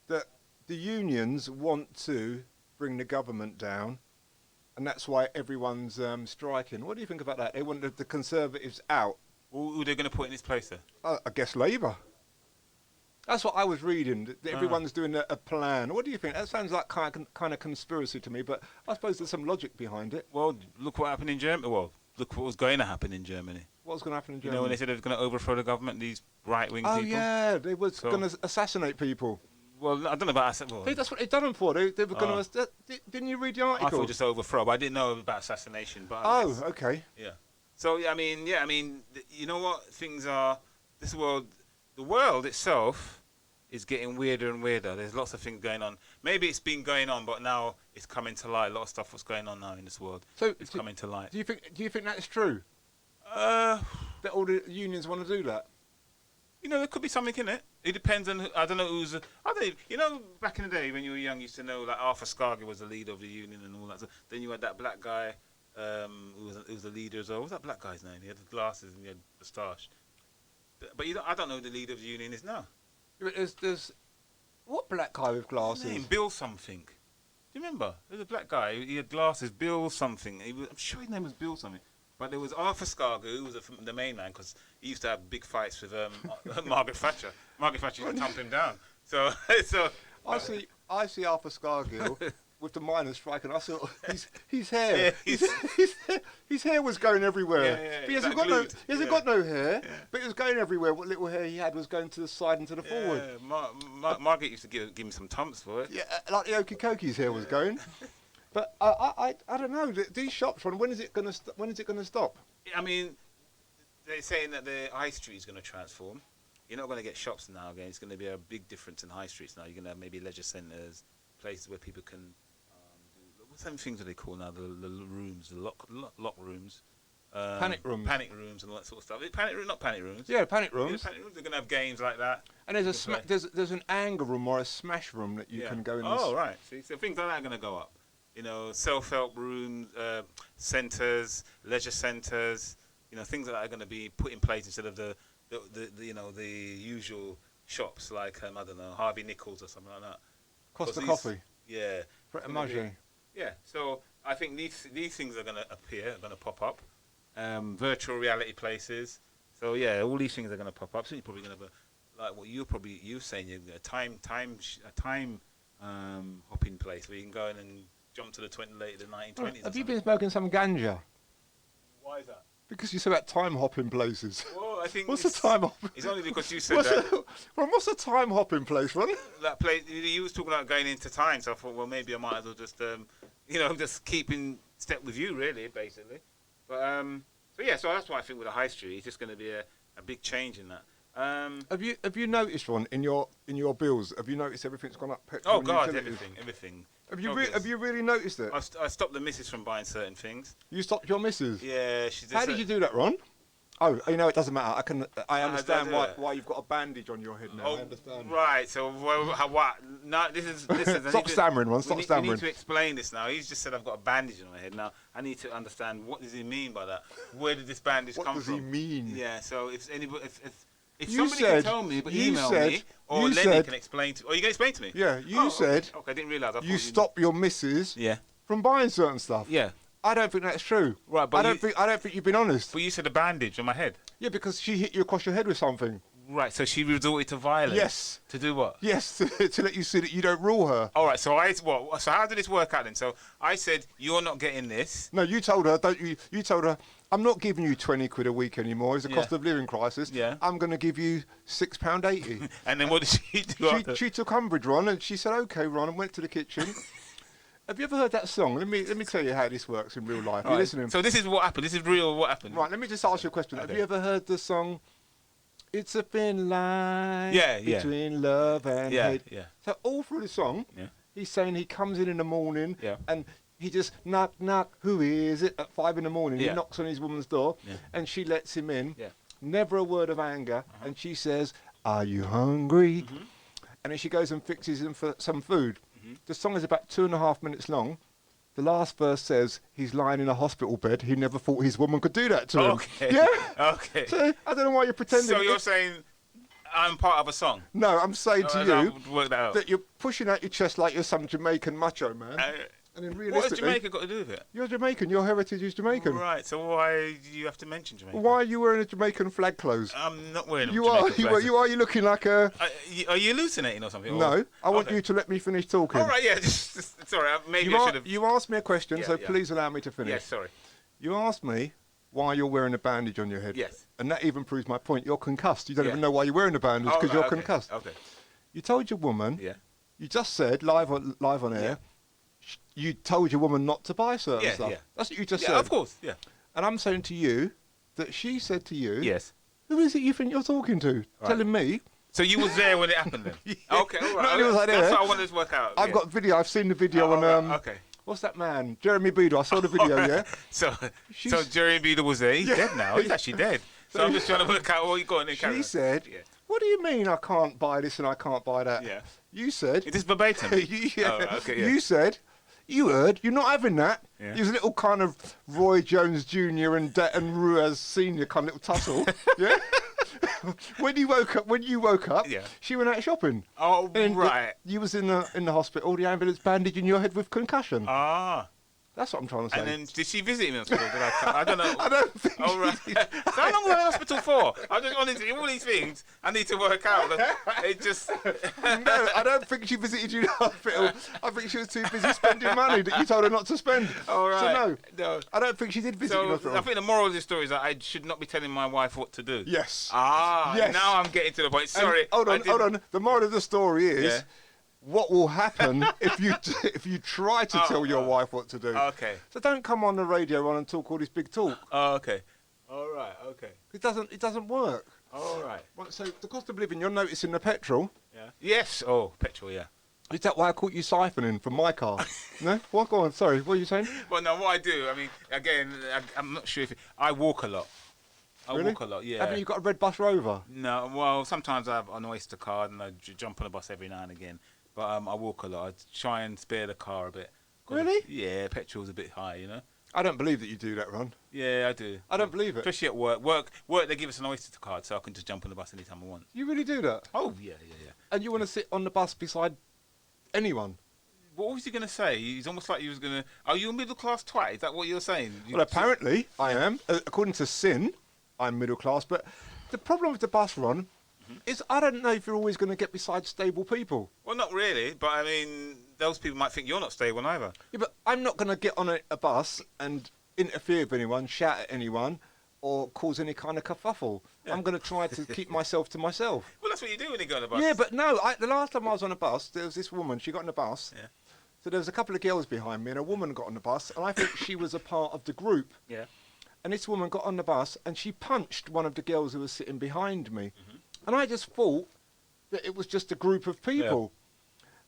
that the unions want to bring the government down, and that's why everyone's striking. What do you think about that? They want the Conservatives out
Who are they going to put in his place then?
I guess Labour. That's what I was reading. That everyone's doing a plan. What do you think? That sounds like kind of conspiracy to me, but I suppose there's some logic behind it.
Well, look what happened in Germany. Well, look what was going to happen in Germany.
What's going to happen in
You
Germany?
know, when they said they were going to overthrow the government, these right-wing people.
Oh yeah, they were going to assassinate people.
Well, I don't know about well,
Hey, that's what they've done them for. They were going to. Didn't you read the article?
I thought just overthrow, but I didn't know about assassination. But
Okay.
Yeah. So I mean, you know what? Things are. This world, the world itself, is getting weirder and weirder. There's lots of things going on. Maybe it's been going on, but now it's coming to light. A lot of stuff what's going on now in this world. So it's coming to light.
Do you think that's true? That all the unions want to do that?
You know, there could be something in it. It depends on. I don't know who's. You know, back in the day when you were young, you used to know like Arthur Scargill was the leader of the union and all that. So then you had that black guy who was the leader as well. What was that black guy's name? He had the glasses and he had the moustache. But I don't know who the leader of the union is now.
There's what black guy with glasses?
His name, Bill something. Do you remember? There's a black guy. He had glasses. Bill something. I'm sure his name was Bill something. But there was Arthur Scargill, who was the main man, because he used to have big fights with Margaret Thatcher. Margaret Thatcher used to thump him down. So
I see Arthur Scargill with the miners striking. I saw his hair. Yeah, his hair was going everywhere.
Yeah,
he hasn't got no hair, but it was going everywhere. What little hair he had was going to the side and to the forward.
Margaret used to give me some tumps for it.
Yeah, like the Okie Koki's hair was going. But I don't know. These shops, when is it going to stop?
I mean, they're saying that the high street is going to transform. You're not going to get shops now again. It's going to be a big difference in high streets now. You're going to have maybe leisure centres, places where people can do, what same things are they called now? The rooms, the lock rooms.
Panic rooms.
Panic rooms and all that sort of stuff. Not panic rooms.
Yeah, panic rooms.
Yeah, panic rooms. They're going to have games like that.
And there's an anger room or a smash room that you can go in.
Oh, right. See, so things like that are going to go up. You know, self-help rooms, centres, leisure centres. You know, things like that are going to be put in place instead of the usual shops like I don't know, Harvey Nichols or something like that.
Costa Coffee.
Yeah. Yeah. So I think these things are going to appear, are going to pop up. Virtual reality places. So yeah, all these things are going to pop up. So you're probably going to have like what you're saying, a time hopping place where you can go in and jump to the 1920s.
Have you been smoking some ganja?
Why is that?
Because you said about time hopping places.
Well, I think
what's the time hopping?
It's only because you said that.
What's the time hopping place, Ron?
That place you was talking about going into time, so I thought, well, maybe I might as well just, just keep in step with you, really, basically. But so that's why I think with the high street, it's just going to be a big change in that.
Have you noticed, Ron, in your bills? Have you noticed everything's gone up?
Oh God, everything.
Have you really noticed it?
I stopped the missus from buying certain things.
You stopped your missus?
Yeah,
How did you do that, Ron? Oh, it doesn't matter. I understand why you've got a bandage on your head now. I understand.
Right. So what? No, this is.
Stop stammering, Ron. Stop stammering.
We need to explain this now. He's just said I've got a bandage on my head. Now I need to understand what does he mean by that. Where did this bandage come from?
What does he mean?
Yeah. So if anybody, if somebody can tell me, but email me, or Lennie can explain to. Oh, you can explain to me.
Yeah. You said.
Okay, I didn't realise.
You stop your missus.
Yeah.
From buying certain stuff.
Yeah.
I don't think that's true.
Right, but
I don't think you've been honest.
But you said a bandage on my head.
Yeah, because she hit you across your head with something.
Right, so she resorted to violence.
Yes.
To do what?
Yes, to let you see that you don't rule her.
All right, so so how did this work out then? So I said you're not getting this.
No, you told her, don't you? You told her I'm not giving you 20 quid a week anymore. It's a cost of living crisis.
Yeah.
I'm going to give you £6.80.
And then what did she do?
She took umbrage, Ron, and she said, "Okay, Ron," and went to the kitchen. Have you ever heard that song? Let me tell you how this works in real life. Are you listening?
So this is what happened. This is real what happened.
Right, let me just ask you a question. Okay. Have you ever heard the song, "It's a thin line between love and hate"? Yeah. So all through the song, he's saying he comes in the morning and he just knock, knock, who is it? At 5 a.m. He knocks on his woman's door and she lets him in. Yeah. Never a word of anger. And she says, "Are you hungry?" And then she goes and fixes him for some food. The song is about 2.5 minutes long. The last verse says he's lying in a hospital bed. He never thought his woman could do that to him.
Okay.
Yeah?
Okay.
So I don't know why you're pretending.
So you're saying I'm part of a song?
No, I'm saying to you
work that
you're pushing out your chest like you're some Jamaican macho man. And then
What has
realistically,
Jamaica got to do with it?
you're Jamaican. Your heritage is Jamaican.
Right. So why do you have to mention Jamaica?
Why are you wearing a Jamaican flag clothes?
I'm not wearing a
You
Jamaican
are.
flag.
You are you looking like a.
Are you hallucinating or something?
No, I want
Okay.
you to let me finish talking.
All right. Yeah. Sorry. Maybe I should have.
You asked me a question,
Yeah,
so
yeah.
please allow me to finish.
Yes. Sorry.
You asked me why you're wearing a bandage on your head.
Yes.
And that even proves my point. You're concussed. You don't
Yeah.
even know why you're wearing the bandage because
Oh,
you're
right, okay,
concussed.
Okay.
You told your woman.
Yeah.
You just said live on air.
Yeah.
You told your woman not to buy certain
Yeah,
stuff.
yeah.
That's what you just
Yeah.
said.
Of course. Yeah.
And I'm saying to you that she said to you.
Yes.
Who is it you think you're talking to?
Right.
Telling me.
So you was there when it happened then?
Yeah.
Okay. All right.
Not only was I
That's
there,
what I wanted to work out.
I've
yeah.
got video. I've seen the video
Oh,
on.
right, okay.
What's that man? Jeremy Beadle. I saw the video. Yeah.
So
She's-
Jerry Beadle was there. He's
Yeah.
dead now. He's actually dead. So I'm just trying to work out what you got in there.
She said,
Yeah.
"What do you mean I can't buy this and I can't buy that?"
Yeah.
You said.
Is this verbatim?
Yeah.
Oh, right, okay, yeah.
You said. You heard. You're not having that.
Yeah.
It was a little kind of Roy Jones Jr. and Ruiz Senior kind of little tussle. Yeah. When you woke up,
Yeah.
she went out shopping.
Oh,
And
right.
you was in the hospital. The ambulance bandaging your head with concussion.
Ah.
That's what I'm trying to say.
And then did she visit him in hospital? I don't know.
I don't think.
Oh, right. So how long were you in hospital for? I just wanted to, all these things I need to work out. It just.
No, I don't think she visited you in the hospital. I think she was too busy spending money that you told her not to spend.
All right.
So
No.
I don't think she did visit you in the
So
hospital.
I think the moral of the story is that I should not be telling my wife what to do.
Yes.
Ah.
Yes.
Now I'm getting to the point.
And
Sorry.
hold
I
on, hold
didn't-
on. The moral of the story is,
Yeah.
what will happen if you try to tell your wife what to do?
Okay.
So don't come on the radio and talk all this big talk.
Oh, okay. All right. Okay.
It doesn't work.
All right.
Well, so the cost of living, you're noticing the petrol.
Yeah. Yes. Oh, petrol. Yeah.
Is that why I caught you siphoning from my car? No? What? Go on. Sorry. What are you saying?
Well, no. What I do, I mean, again, I'm not sure if I walk a lot. I
Really?
walk a lot. Yeah.
Haven't you got a red bus Rover?
No, well, sometimes I have an Oyster card and I jump on a bus every now and again. But I walk a lot. I try and spare the car a bit. 'Cause
Really?
Yeah, petrol's a bit high, you know.
I don't believe that you do that, Ron.
Yeah, I do.
I don't believe it.
Especially at work. Work. They give us an Oyster card, so I can just jump on the bus anytime I want.
You really do that?
Oh yeah.
And you want to sit on the bus beside anyone?
What was he gonna say? He's almost like he was gonna. Are you a middle class twat? Is that what you're saying?
Well, apparently I am. According to Sin, I'm middle class. But the problem with the bus, Ron, is I don't know if you're always going to get beside stable people.
Well, not really, but I mean, those people might think you're not stable either.
Yeah, but I'm not going to get on a bus and interfere with anyone, shout at anyone, or cause any kind of kerfuffle.
Yeah.
I'm going to try to keep myself to myself.
Well, that's what you do when you go on the bus.
Yeah, but no, the last time I was on a bus, there was this woman, she got on the bus.
Yeah.
So there was a couple of girls behind me and a woman got on the bus and I think she was a part of the group.
Yeah.
And this woman got on the bus and she punched one of the girls who was sitting behind me. And I just thought that it was just a group of people.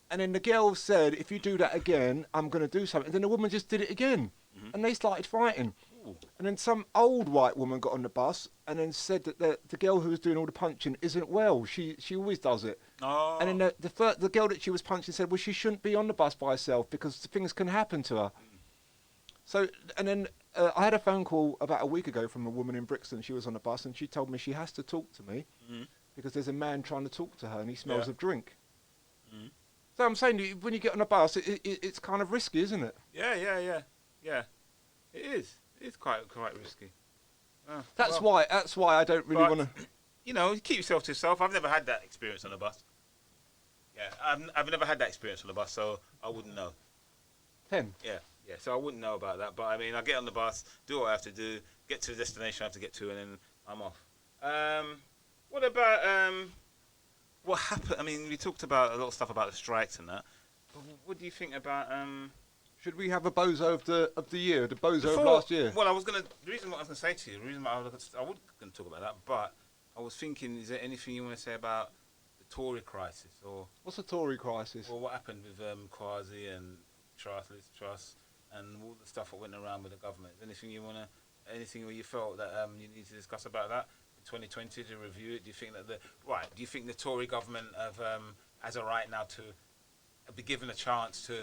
And then the girl said, if you do that again, I'm going to do something. And then the woman just did it again. And they started fighting.
Ooh.
And then some old white woman got on the bus and then said that the girl who was doing all the punching isn't well. She always does it.
Oh.
And then the girl that she was punching said, well, she shouldn't be on the bus by herself because things can happen to her. So, and then I had a phone call about a week ago from a woman in Brixton. She was on the bus and she told me she has to talk to me because there's a man trying to talk to her and he smells
Yeah.
of drink. So I'm saying, when you get on a bus, it's kind of risky, isn't it?
Yeah. It is. It's quite risky.
That's
well,
why I don't really
but-
want to.
You know, keep yourself to yourself. I've never had that experience on a bus. Yeah, I've never had that experience on a bus, so I wouldn't know.
10.
Yeah, so I wouldn't know about that. But I mean, I get on the bus, do what I have to do, get to the destination I have to get to, and then I'm off. What about what happened? I mean, we talked about a lot of stuff about the strikes and that. But what do you think about
Should we have a bozo of the year, the bozo of
before-
last year?
Well, the reason what I was going to say to you, the reason why I was going to talk about that, but I was thinking, is there anything you want to say about the Tory crisis or
What's the Tory crisis?
what happened with Kwasi and Liz Truss and all the stuff that went around with the government? Anything where you felt that you need to discuss about that in 2020 to review it? Do you think that do you think the Tory government have has a right now to be given a chance to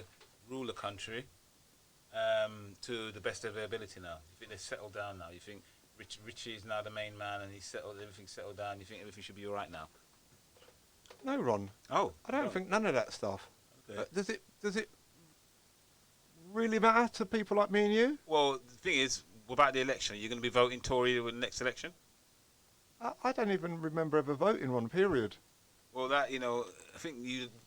rule the country to the best of their ability now? You think they've settled down now? You think Richie is now the main man and everything's settled down? You think everything should be all right now?
No, Ron.
Oh,
I don't think none of that stuff.
Okay.
Does it really matter to people like me and you?
Well, the thing is, about the election, are you going to be voting Tory with the next election?
I don't even remember ever voting one, period.
Well, that, I think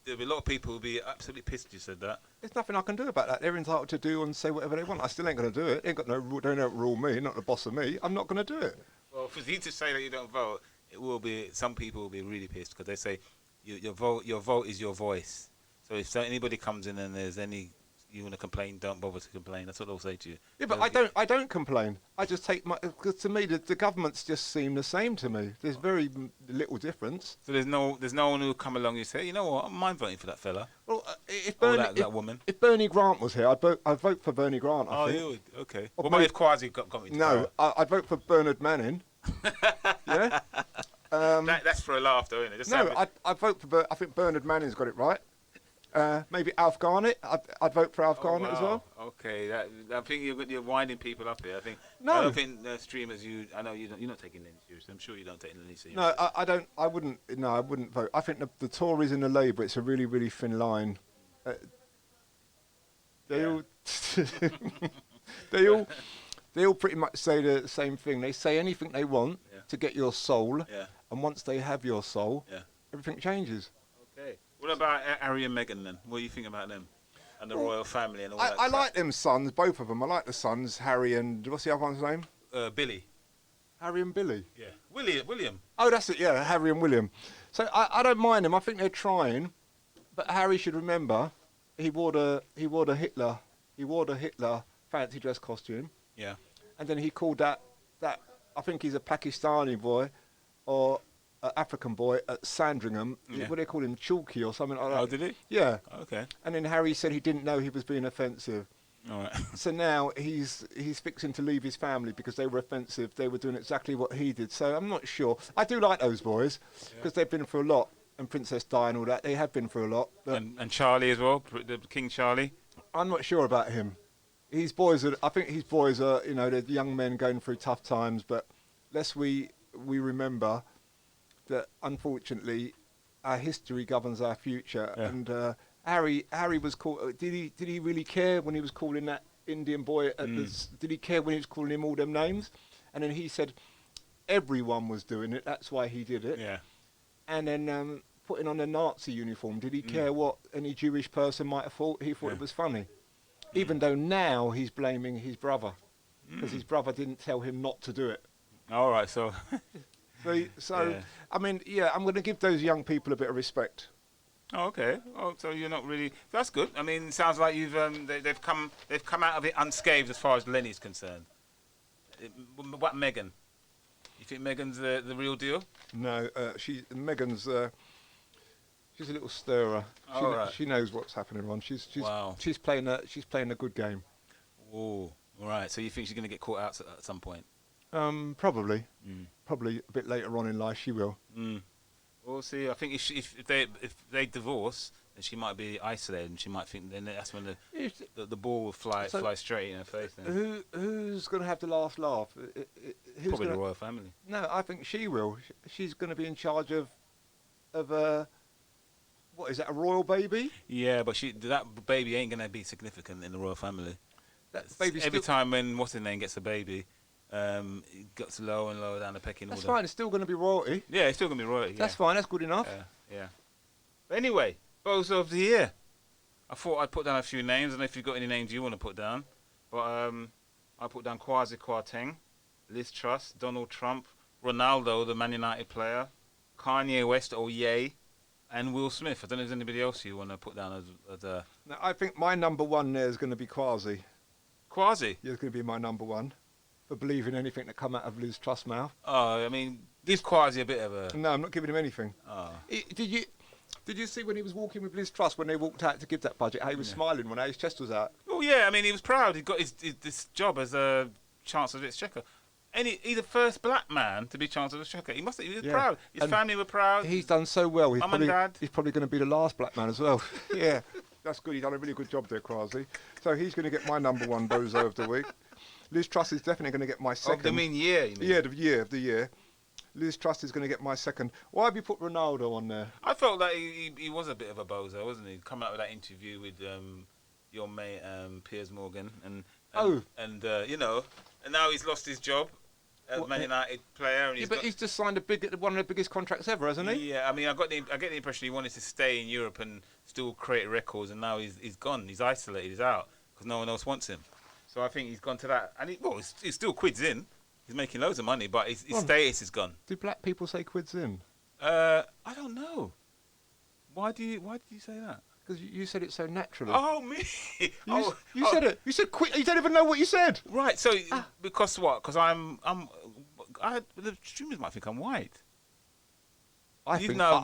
there'll be a lot of people who'll be absolutely pissed you said that.
There's nothing I can do about that. They're entitled to do and say whatever they want. I still ain't going to do it. Ain't got no rule. They don't rule me. Not the boss of me. I'm not going to do it.
Well, for you to say that you don't vote, it will be. Some people will be really pissed because they say your vote is your voice. So if anybody comes in and there's any you want to complain, don't bother to complain. That's what they'll say to you.
Yeah, but I don't complain. I just take my, because to me the governments just seem the same to me. There's very little difference.
So there's no one who'll come along and say, you know what, I don't mind voting for that fella.
Well, if
Or
Bernie,
that woman.
If Bernie Grant was here, I'd vote for Bernie Grant. I think.
You would? Okay.
Or
What about if Kwasi got me?
No, I'd vote for Bernard Manning. Yeah.
That's for a laugh, though, isn't it? Just
No, I'd vote for. I think Bernard Manning's got it right. Maybe Alf Garnett. I'd vote for Alf Garnett as well.
Okay, I think you're winding people up here.
No.
I don't think streamers. I know you're not taking Lennie seriously. I'm sure you don't take Lennie seriously.
No, I don't. I wouldn't. No, I wouldn't vote. I think the Tories and the Labour. It's a really, really thin line. They all. They all pretty much say the same thing. They say anything they want to get your soul, and once they have your soul, everything changes.
Okay. What about Harry and Meghan then? What do you think about them and the royal family and all that?
I like them sons, both of them. I like the sons, Harry and what's the other one's name?
Billy.
Harry and Billy.
Yeah. William.
Oh, that's it. Yeah, Harry and William. So I don't mind them. I think they're trying, but Harry should remember he wore the Hitler fancy dress costume.
Yeah.
And then he called that I think he's a Pakistani boy or an African boy at Sandringham.
Yeah.
What do they call him? Chalky or something like that.
Oh, did he?
Yeah.
Okay.
And then Harry said he didn't know he was being offensive.
All right.
So now he's fixing to leave his family because they were offensive. They were doing exactly what he did. So I'm not sure. I do like those boys because they've been through a lot. And Princess Di and all that, they have been through a lot. But
And Charlie as well, the King Charlie.
I'm not sure about him. I think his boys are, they're young men going through tough times. But lest we remember that, unfortunately, our history governs our future.
Yeah.
And Harry was called. Did he really care when he was calling that Indian boy? Did he care when he was calling him all them names? And then he said everyone was doing it. That's why he did it.
Yeah.
And then putting on a Nazi uniform. Did he care what any Jewish person might have thought? He thought it was funny. Even though now he's blaming his brother because his brother didn't tell him not to do it.
All right. So.
I mean, I'm going to give those young people a bit of respect.
Oh, okay. Oh, so you're not really. That's good. I mean, it sounds like you've they've come out of it unscathed as far as Lennie's concerned. What Meghan? You think Meghan's the real deal?
No, Meghan's. She's a little stirrer. She knows what's happening, Ron. She's playing a good game.
Oh, all right. So you think she's going to get caught out at some point?
Probably. Probably a bit later on in life she will.
We'll see. I think if they divorce, then she might be isolated, and she might think then that's when the ball will fly straight in her face. Then.
Who's going to have the last laugh?
Probably the royal family.
No, I think she will. She's going to be in charge of what is that? A royal baby?
Yeah, but that baby ain't going to be significant in the royal family.
That baby
every time when what's his name gets a baby. It gets lower and lower down the pecking order.
That's fine. It's still going to be royalty.
Yeah, it's still going to be royalty.
That's fine. That's good enough.
Yeah. But anyway, Bozo of the Year. I thought I'd put down a few names. I don't know if you've got any names you want to put down. But I put down Kwasi Kwarteng, Liz Truss, Donald Trump, Ronaldo, the Man United player, Kanye West, or Ye, and Will Smith. I don't know if there's anybody else you want to put down as a...
No, I think my number one there is going to be Kwasi.
Kwasi?
Yeah, it's going to be my number one. For believing anything that come out of Liz Truss' mouth.
Oh, I mean, give Kwasi a bit of a...
No, I'm not giving him anything.
Oh.
Did you see when he was walking with Liz Truss when they walked out to give that budget, how he was smiling when his chest was out?
Oh, yeah, I mean, he was proud. He got this job as a Chancellor of the Exchequer. And he's the first black man to be Chancellor of the Exchequer. He was proud. His family were proud.
He's done so well.
Mum and Dad.
He's probably going to be the last black man as well. Yeah, that's good. He's done a really good job there, Kwasi. So he's going to get my number one bozo of the week. Liz Truss is definitely going to get my second.
Oh, you mean year?
Yeah, the year. Liz Truss is going to get my second. Why have you put Ronaldo on there?
I felt like he was a bit of a bozo, wasn't he? Come out with that interview with your mate Piers Morgan, and
Oh.
and you know, and now he's lost his job as
What,
Man United player, and
Yeah, but he's just signed one of the biggest contracts ever, hasn't he?
Yeah, I mean, I get the impression he wanted to stay in Europe and still create records, and now he's gone. He's isolated. He's out because no one else wants him. So I think he's gone to that, and he's still quids in. He's making loads of money, but his status is gone.
Do black people say quids in?
I don't know. Why do you say that?
Because you said it so naturally.
Oh, me.
You said it. You said quid. You don't even know what you said.
Right. So because what? Because the streamers might think I'm white. You've now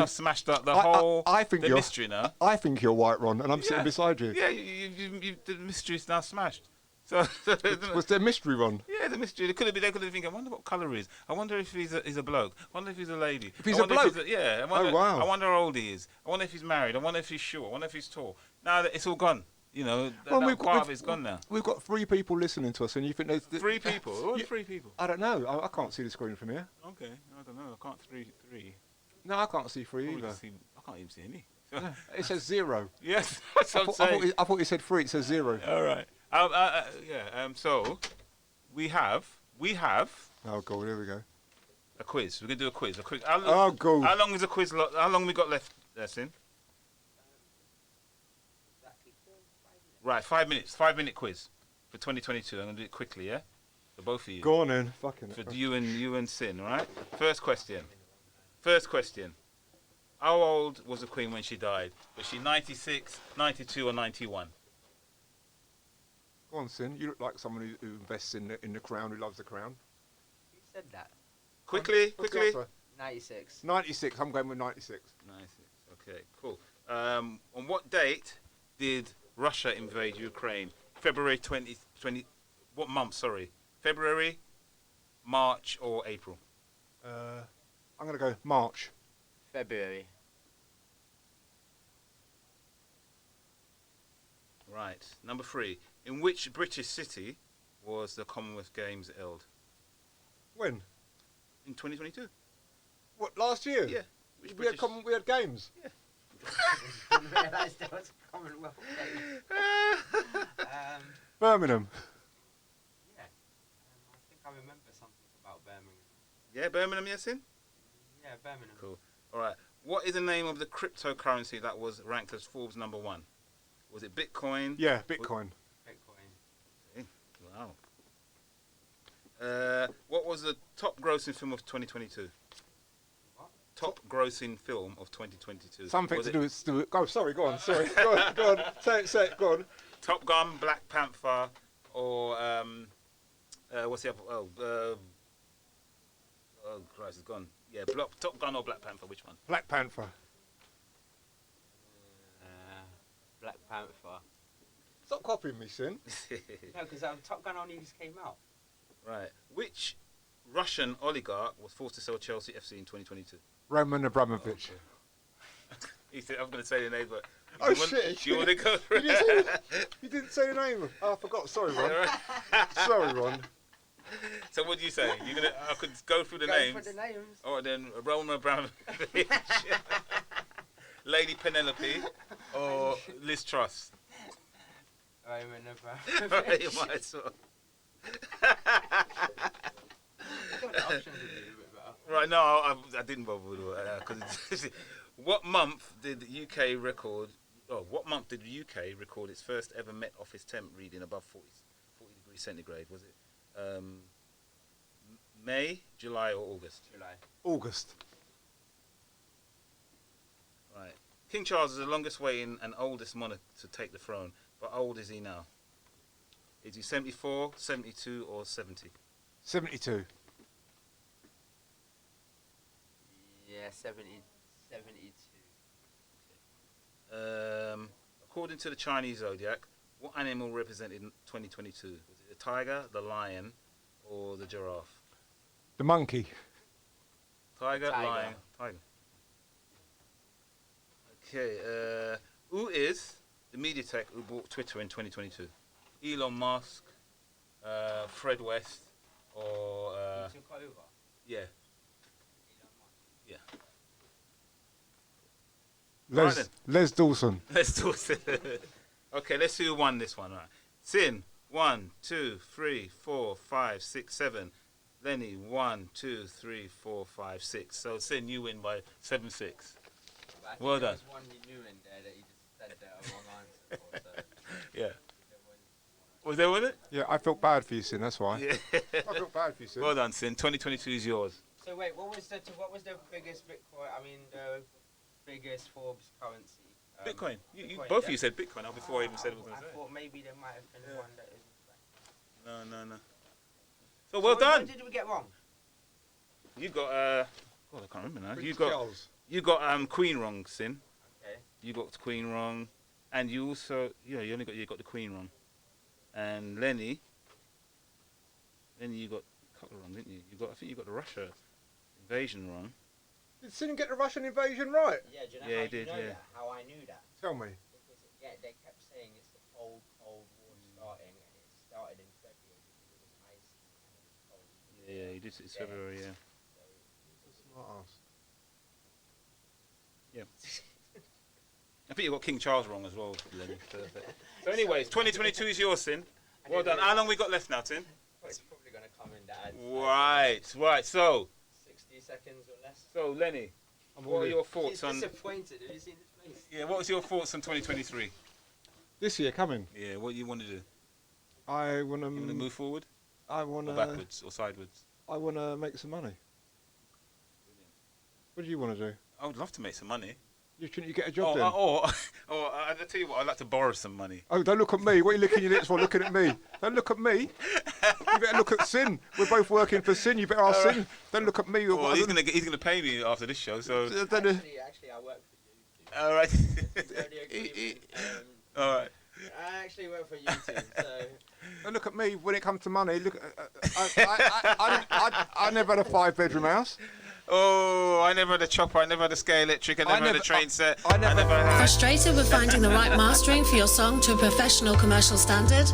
smashed up the whole mystery now.
I think you're white, Ron, and I'm sitting beside you.
Yeah, the mystery's now smashed. So
Was there mystery, Ron?
Yeah, the mystery. They could have been thinking, I wonder what colour he is. I wonder if he's a bloke. I wonder if he's a lady.
If he's a bloke?
I wonder,
Oh, wow.
I wonder how old he is. I wonder if he's married. I wonder if he's short. I wonder if he's tall. Now that it's all gone. You know, that part of it's gone now.
We've got 3 people listening to us, and you think there's...
3 people? Who are the 3 people?
I don't know. I can't see the screen from here.
Okay, I don't know. I can't 3.
No, I can't see 3 either.
I can't even see any.
It says 0.
Yes, that's what I'm saying.
I thought you said 3. It says 0.
All right. So we have.
Oh God, here we go.
A quiz. We're gonna do a quiz. God. How long is a quiz? How long we got left, Sin? Right, 5 minutes. 5-minute quiz for 2022. I'm gonna do it quickly, yeah. For both of you.
Go on then. Fucking.
For you and Sin, all right. First question. How old was the Queen when she died? Was she 96, 92, or 91?
Go on, Sin. You look like someone who invests in the crown, who loves the crown.
Who said that?
Quickly.
96.
96. I'm going with 96.
96. Okay, cool. On what date did Russia invade Ukraine? February 2020. What month? Sorry. February, March, or April?
I'm going to go March.
February.
Right. Number 3. In which British city was the Commonwealth Games held?
When?
In 2022.
What, last year?
Yeah.
We had games.
Yeah.
I didn't realise there was a Commonwealth Games.
Birmingham.
Yeah. I think I remember something about Birmingham.
Yeah, Birmingham, yes, in?
Yeah, Birmingham.
Cool. All right. What is the name of the cryptocurrency that was ranked as Forbes #1? Was it Bitcoin?
Yeah, Bitcoin.
Bitcoin.
Wow. What was the top grossing film of 2022?
What?
Top grossing film of 2022.
Something
Was
to
it
do with... Go, sorry, go on. Sorry. Go on. Say it, go on.
Top Gun, Black Panther, or what's the other? Oh Christ, it's gone. Yeah, Top Gun or Black Panther? Which one?
Black Panther.
Black Panther.
Stop copying me, Sin.
No, because Top Gun only just came out.
Right. Which Russian oligarch was forced to sell Chelsea FC in 2022?
Roman Abramovich.
He said, I'm going to say the name, but...
Oh, shit.
You want to go through
You didn't say the name. Oh, I forgot. Sorry, Ron. Sorry, Ron.
So what do you say? You're gonna? I could go through the names.
Go for the names.
Or then Roman Abramovich, Lady Penelope, or Liz Truss.
Roman Abramovich.
You might as well.
I thought the options would be a bit better.
Right, no, I didn't bother with that. Cause what month did the UK record? Oh, what month did the UK record its first ever Met Office temp reading above 40 degrees centigrade? Was it May, July, or August?
July.
August.
Right. King Charles is the longest reigning and oldest monarch to take the throne. But how old is he now? Is he 74, 72, or 70?
72.
Yeah, 72.
According to the Chinese zodiac, what animal represented in 2022? Was it the tiger, the lion, or the giraffe?
The monkey.
Tiger,
Tiger.
lion, tiger. Okay. Who is the media tech who bought Twitter in 2022? Elon Musk, Fred West, or
He took over.
yeah, yeah.
Les
Right then.
Dawson.
Let's do it. Okay, let's see who won this one. Right. Sin, 1, 2, 3, 4, 5, 6, 7. Lennie, 1, 2, 3, 4, 5, 6. So Sin, you win by 7-6.
But I think
Well
there
done.
was one you knew in there that you just said the wrong answer for, so
Yeah. Was there with it?
Yeah, I felt bad for you, Sin. That's why.
Yeah.
I felt bad for you, Sin.
Well done, Sin. 2022 is yours.
So wait, what was the biggest Bitcoin? I mean, the biggest Forbes currency.
Bitcoin. You,
Bitcoin,
both
yeah?
of you said Bitcoin before I even said what I was
I
going to say.
thought maybe there might have been one that isn't.
No. So well done.
What did we get wrong?
You got God, I can't remember now.
Prince
You got
Charles.
Queen wrong, Sin.
Okay.
You got Queen wrong, and you also you got the Queen wrong, and Lennie, you got a couple wrong, didn't you? I think you got the Russia invasion wrong.
Did Sin get the Russian invasion right?
Yeah, do you know
Yeah,
how
he did,
you know
yeah.
that? How I knew that?
Tell me.
Because they kept saying it's the Cold War starting, and it started in February because it was icy and it was cold.
Yeah, he did. It's February, yeah.
Smart ass.
I think you got King Charles wrong as well, Lennie. So anyways, 2022 is yours, Sin. Well done. How long we got left now, Sin?
It's probably going to come in that.
Right. So
60 seconds or less.
So Lennie, what are your thoughts
He's
on?
disappointed. Have you seen his face?
Yeah, what was your thoughts on 2023?
This year coming.
Yeah, what do you want to do?
I want
You want to move forward,
I want
or
to.
backwards, or sideways?
I want to make some money. What do you want to do?
I would love to make some money.
Shouldn't you get a job then?
Or I'll tell you what, I'd like to borrow some money.
Oh, don't look at me. What are you licking your lips for? Looking at me. Don't look at me. You better look at Sin. We're both working for Sin. You better ask Sin. Don't look at me.
Well, he's gonna pay me after this show, so.
Actually, I work for you.
All right.
It's only agreement.
All right.
I actually work for YouTube, so.
Don't look at me when it comes to money. Look, I never had a 5-bedroom house.
Oh, I never had a chopper, I never had a scale electric, I never had a train set.
I never
had.
Frustrated with finding the right mastering for your song to a professional commercial standard?